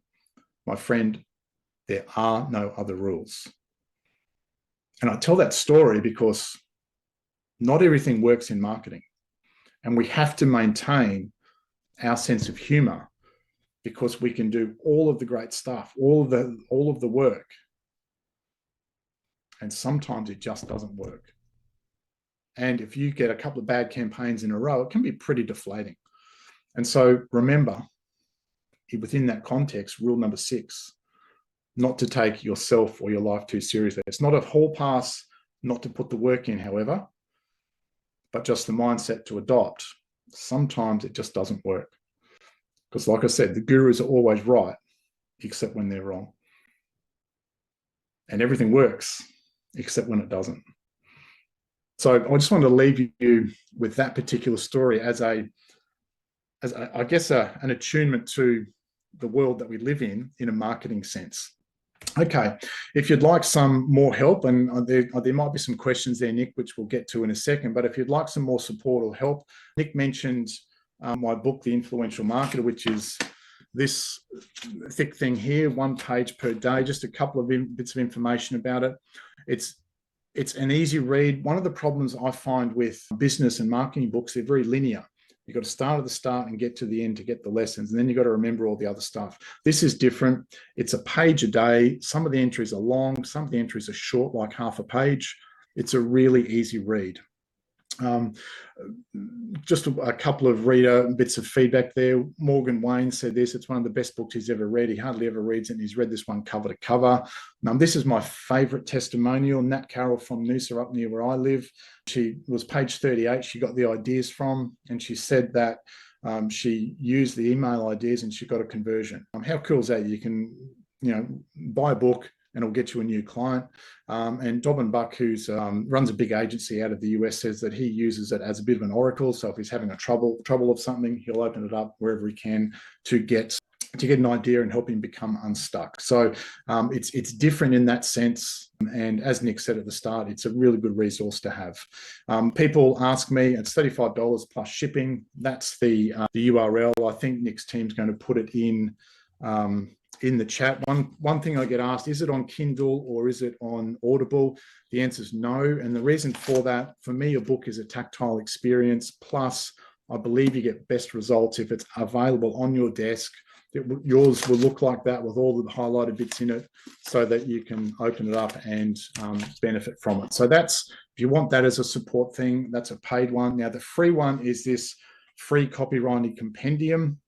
my friend, there are no other rules. And I tell that story because not everything works in marketing. And we have to maintain our sense of humor because we can do all of the great stuff, all of the work. And sometimes it just doesn't work. And if you get a couple of bad campaigns in a row, it can be pretty deflating. And so remember, within that context, rule number 6, not to take yourself or your life too seriously. It's not a hall pass not to put the work in, however, but just the mindset to adopt. Sometimes it just doesn't work. Because like I said, the gurus are always right, except when they're wrong. And everything works, except when it doesn't. So I just wanted to leave you with that particular story as I guess, an attunement to the world that we live in a marketing sense. Okay, if you'd like some more help, and there might be some questions there, Nick, which we'll get to in a second, but if you'd like some more support or help, Nick mentioned my book, The Influential Marketer, which is this thick thing here, 1 page per day, just a couple of bits of information about it. It's an easy read. One of the problems I find with business and marketing books, they're very linear. You've got to start at the start and get to the end to get the lessons. And then you've got to remember all the other stuff. This is different. It's a page a day. Some of the entries are long. Some of the entries are short, like half a page. It's a really easy read. Just a couple of reader bits of feedback there. Morgan Wayne said this, it's one of the best books he's ever read. He hardly ever reads it, and he's read this one cover to cover. This is my favorite testimonial. Nat Carroll from Noosa, up near where I live. She was page 38. She got the ideas from, and she said that she used the email ideas and she got a conversion. How cool is that? You can, buy a book and it'll get you a new client. And Dobbin Buck, who's runs a big agency out of the US, says that he uses it as a bit of an oracle. So if he's having a trouble of something, he'll open it up wherever he can to get an idea and help him become unstuck. So it's different in that sense. And as Nick said at the start, it's a really good resource to have. People ask me, it's $35 plus shipping. That's the URL. I think Nick's team's going to put it in the chat. One thing I get asked, is it on Kindle or is it on Audible? The answer is no. And the reason for that, for me, a book is a tactile experience. Plus, I believe you get best results if it's available on your desk. Yours will look like that with all the highlighted bits in it so that you can open it up and benefit from it. So that's, if you want that as a support thing, that's a paid one. Now, the free one is this free copywriting compendium.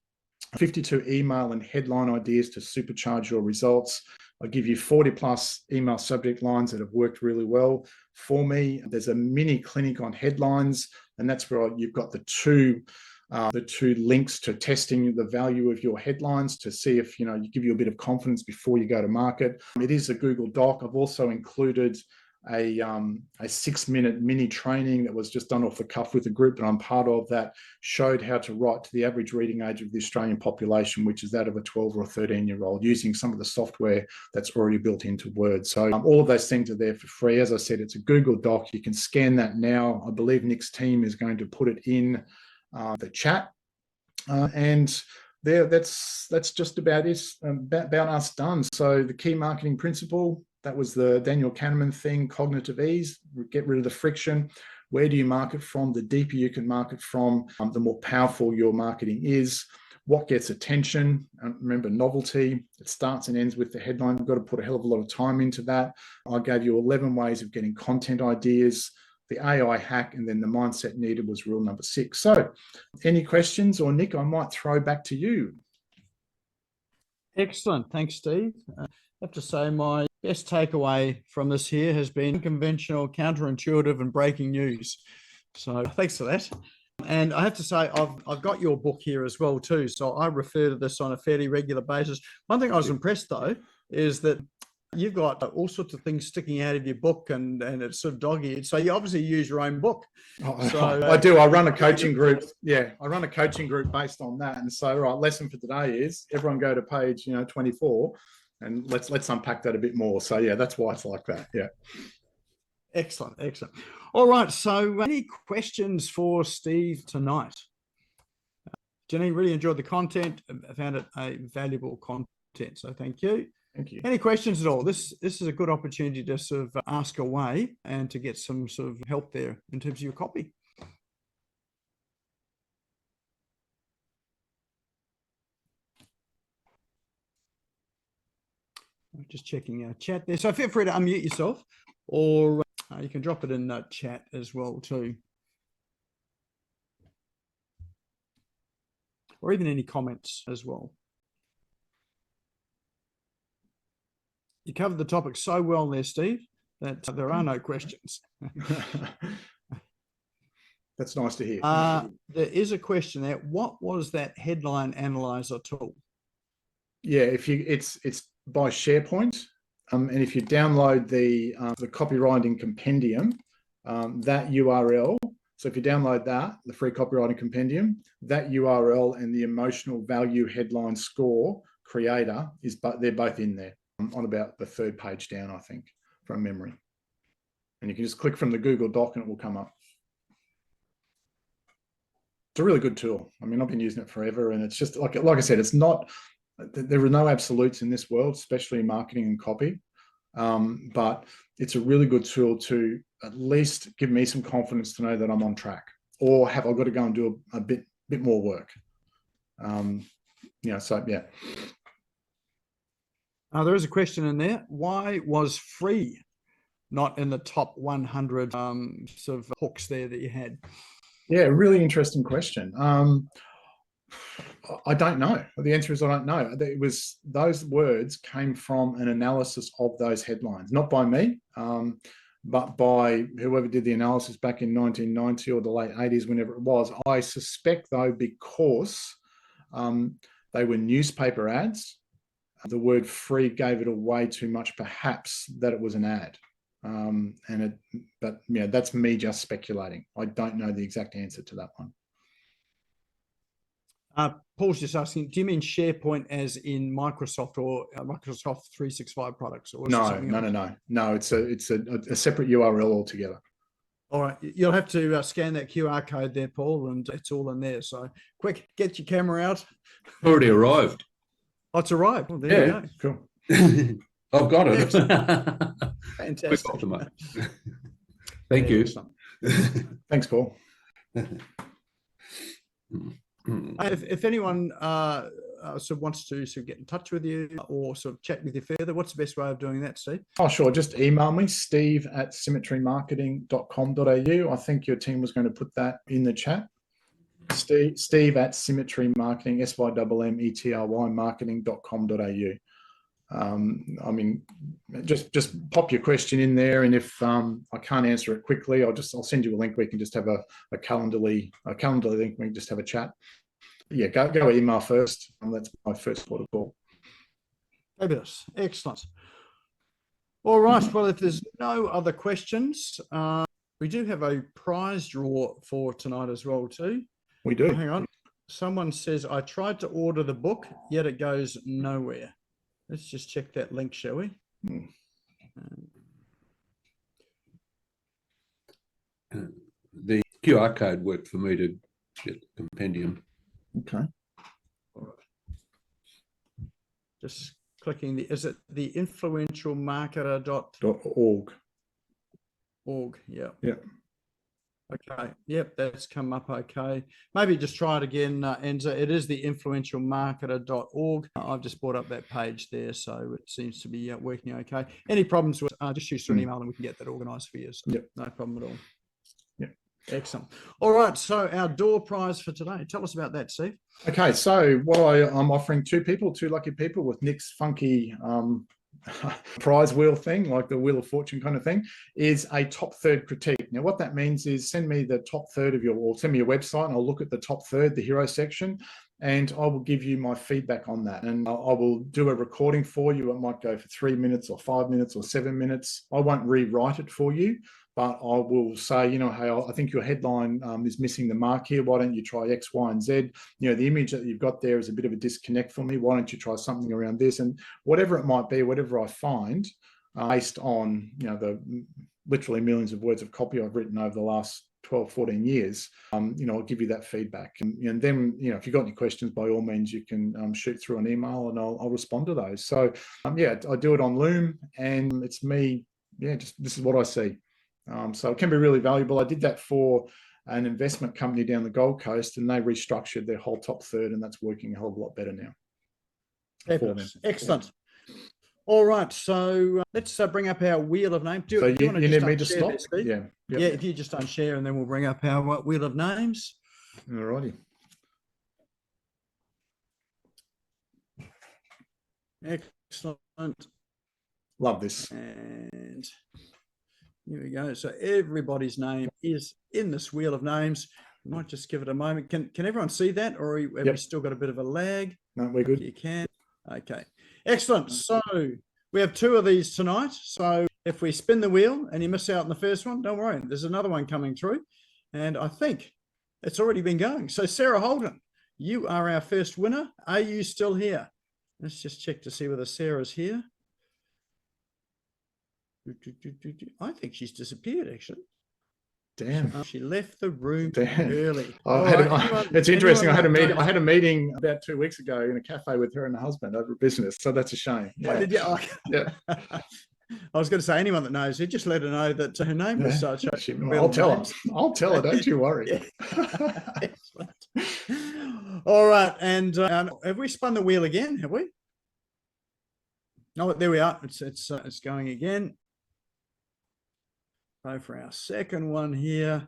52 email and headline ideas to supercharge your results. I'll give you 40 plus email subject lines that have worked really well for me. There's a mini clinic on headlines, and that's where you've got the 2 the 2 links to testing the value of your headlines to see if, you give you a bit of confidence before you go to market. It is a Google Doc. I've also included a 6-minute mini training that was just done off the cuff with a group that I'm part of that showed how to write to the average reading age of the Australian population, which is that of a 12 or a 13-year-old, using some of the software that's already built into Word. So all of those things are there for free. As I said, it's a Google Doc. You can scan that now. I believe Nick's team is going to put it in the chat. And that's just about it, about us done. So the key marketing principle, that was the Daniel Kahneman thing, cognitive ease, get rid of the friction. Where do you market from? The deeper you can market from, the more powerful your marketing is. What gets attention? Remember, novelty. It starts and ends with the headline. You've got to put a hell of a lot of time into that. I gave you 11 ways of getting content ideas, the AI hack, and then the mindset needed was rule number 6. So any questions? Or Nick, I might throw back to you. Excellent. Thanks, Steve. I have to say my best takeaway from this here has been unconventional, counterintuitive, and breaking news. So thanks for that. And I have to say, I've got your book here as well too. So I refer to this on a fairly regular basis. One thing I was impressed though is that you've got all sorts of things sticking out of your book, and it's sort of dog-eared. So you obviously use your own book. So, I do. I run a coaching group. Yeah, I run a coaching group based on that. And so, right, lesson for today is everyone go to page 24, and let's unpack that a bit more. So yeah, that's why it's like that. Yeah. Excellent, excellent. All right. So any questions for Steve tonight? Jenny, really enjoyed the content. I found it a valuable content. So thank you. Thank you. Any questions at all? This is a good opportunity to sort of ask away and to get some sort of help there in terms of your copy. Just checking our chat there. So feel free to unmute yourself, or you can drop it in the chat as well too. Or even any comments as well. You covered the topic so well there, Steve, that there are no questions. That's nice to hear. There is a question there. What was that headline analyzer tool? Yeah, it's by SharePoint, and if you download the copywriting compendium, that URL. So if you download that, the free copywriting compendium, that URL and the emotional value headline score creator they're both in there on about the 3rd page down, I think, from memory. And you can just click from the Google Doc and it will come up. It's a really good tool. I mean, I've been using it forever, and it's just like I said, it's not. There are no absolutes in this world, especially in marketing and copy. But it's a really good tool to at least give me some confidence to know that I'm on track, or have I got to go and do a bit more work? So yeah. There is a question in there. Why was free not in the top 100 sort of hooks there that you had? Yeah, really interesting question. I don't know. The answer is I don't know. It was, those words came from an analysis of those headlines, not by me, but by whoever did the analysis back in 1990 or the late 80s, whenever it was. I suspect, though, because they were newspaper ads, the word free gave it away too much, perhaps, that it was an ad. But yeah, that's me just speculating. I don't know the exact answer to that one. Paul's just asking, do you mean SharePoint as in Microsoft or Microsoft 365 products? Or No, it's a separate URL altogether. All right, you'll have to scan that QR code there, Paul, and it's all in there. So quick, get your camera out. Already arrived. Oh, it's arrived. Well, there you go. Cool. I've got it. Fantastic. Thank you. Thanks, Paul. If anyone sort of wants to sort of get in touch with you or sort of chat with you further, what's the best way of doing that, Steve? Oh, sure. Just email me, steve@symmetrymarketing.com.au. I think your team was going to put that in the chat. Steve@symmetrymarketing, SYMMETRY marketing.com.au. I mean, just pop your question in there, and if I can't answer it quickly, I'll send you a link. We can just have a Calendly link. We can just have a chat. Yeah, go email first. That's my first port of call. Fabulous, excellent. All right. Well, if there's no other questions, we do have a prize draw for tonight as well too. We do. Oh, hang on. Someone says, I tried to order the book, yet it goes nowhere. Let's just check that link, shall we? The QR code worked for me to get the compendium. Okay. All right. Just clicking is it the influentialmarketer.org? Yeah. Yeah. Okay. Yep, that's come up okay. Maybe just try it again, Enza. It is the influentialmarketer.org. I've just brought up that page there, so it seems to be working okay. Any problems with just shoot through an email and we can get that organised for you. So yep. No problem at all. Yep. Excellent. All right, so our door prize for today. Tell us about that, Steve. Okay, so what I'm offering two lucky people with Nick's funky prize wheel thing, like the Wheel of Fortune kind of thing, is a top third critique. Now, what that means is send me the top third of or send me your website, and I'll look at the top third, the hero section, and I will give you my feedback on that. And I will do a recording for you. It might go for 3 minutes or 5 minutes or 7 minutes. I won't rewrite it for you, but I will say, hey, I think your headline is missing the mark here. Why don't you try X, Y, and Z? The image that you've got there is a bit of a disconnect for me. Why don't you try something around this? And whatever it might be, whatever I find, based on, the literally millions of words of copy I've written over the last 12, 14 years, I'll give you that feedback. And then, if you've got any questions, by all means, you can shoot through an email and I'll respond to those. So, I do it on Loom, and it's me. This is what I see. So it can be really valuable. I did that for an investment company down the Gold Coast, and they restructured their whole top third, and that's working a hell of a lot better now. Excellent. All right, so let's bring up our wheel of names. Do you need me to stop? This, yeah, if you just unshare, and then we'll bring up our wheel of names. All righty. Excellent. Love this. And here we go. So everybody's name is in this wheel of names. We might just give it a moment. Can everyone see that, or have we still got a bit of a lag? No, we're good. You can. Okay. Excellent. So we have two of these tonight. So if we spin the wheel and you miss out on the first one, don't worry. There's another one coming through. And I think it's already been going. So Sarah Holden, you are our first winner. Are you still here? Let's just check to see whether Sarah's here. I think she's disappeared, actually. Damn. She left the room early. It's interesting. I had a meeting about 2 weeks ago in a cafe with her and her husband over business. So that's a shame. Yeah. Did you? Yeah. I was going to say, anyone that knows her, just let her know that her name was such. I'll tell her. I'll tell her. Don't you worry. All right. And have we spun the wheel again? Have we? Oh, there we are. It's going again. Go for our second one here,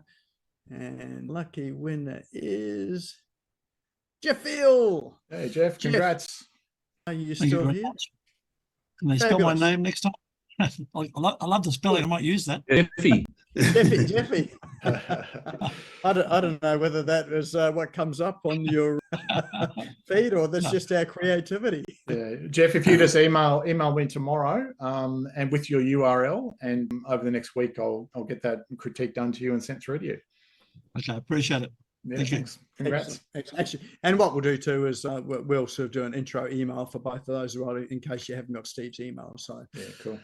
and lucky winner is Jeff Hill. Hey Jeff, congrats. Are you still here? Can they spell my name next time? I love the spelling. I might use that. Jeffy. I don't know whether that is what comes up on your feed, or that's just our creativity. Yeah, Jeff, if you just email me tomorrow, and with your URL, and over the next week, I'll get that critique done to you and sent through to you. Okay, appreciate it. Yeah, thanks. Congrats. Actually, and what we'll do too is we'll sort of do an intro email for both of those, right, in case you haven't got Steve's email. So yeah, cool.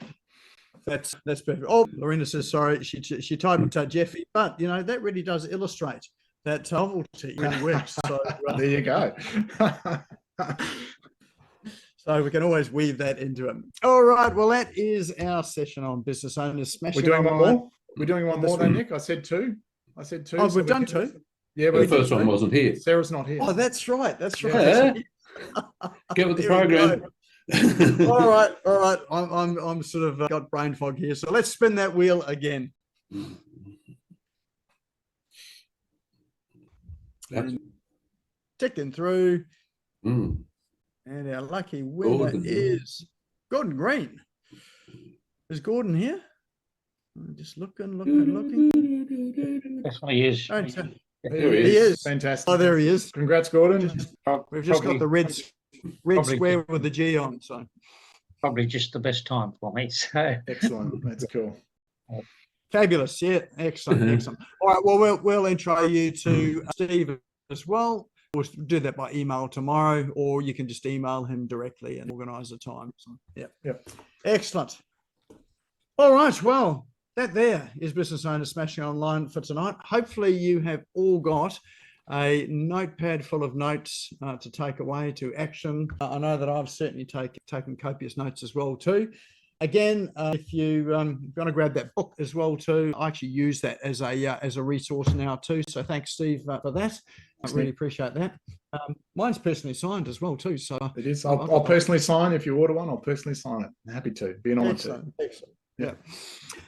That's perfect. Oh, Lorena says sorry. She typed Jeffy, but that really does illustrate that novelty really works. So there you go. So we can always weave that into it. All right. Well, that is our session on business owners smashing. We're doing one more. We're doing one more, then, Nick. I said two. Oh, so we've done two. Yeah, but the first one wasn't here. Sarah's not here. Oh, that's right. That's right. Yeah. Get with the program. All right. I'm sort of got brain fog here, so let's spin that wheel again. And ticking through, and our lucky winner is Gordon Green. Is Gordon here? I'm just looking. That's what he is. Don't tell- There He is. Fantastic. Oh, there he is. Congrats, Gordon. We've just got the red probably- square with the G on. So Probably just the best time for me. So Excellent. That's cool. fabulous. Yeah, excellent, excellent. All right. Well, we'll intro you to Steve as well. We'll do that by email tomorrow, or you can just email him directly and organise a time. So, yeah. Yep. Excellent. All right. Well, that there is Business Owners Smashing Online for tonight. Hopefully you have all got a notepad full of notes to take away to action. I know that I've certainly taken copious notes as well too. Again, if you want to grab that book as well too, I actually use that as a resource now too. So thanks, Steve, for that. I really appreciate that. Mine's personally signed as well too. So It is. I'll personally sign. If you order one, I'll personally sign it. I'm happy to. Be an honor to. Excellent. Yeah.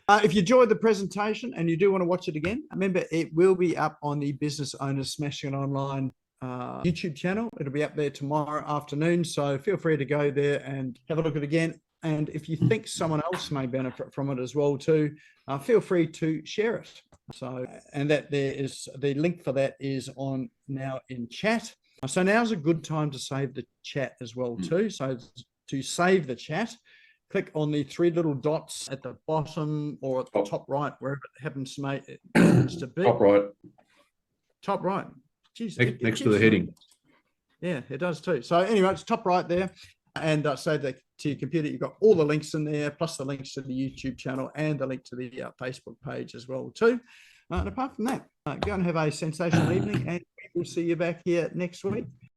If you enjoyed the presentation and you do want to watch it again, remember it will be up on the Business Owners Smashing It Online YouTube channel. It'll be up there tomorrow afternoon. So feel free to go there and have a look at it again. And if you think someone else may benefit from it as well too, feel free to share it. So, and that there is the link for that is on now in chat. So now's a good time to save the chat as well too. So to save the chat, click on the three little dots at the bottom or at the top right, wherever it happens to be. Top right, Top right. Jeez, next to the heading. Yeah, it does too. So anyway, it's top right there. And save that to your computer. You've got all the links in there, plus the links to the YouTube channel and the link to the Facebook page as well too. And apart from that, go and have a sensational evening, and we'll see you back here next week.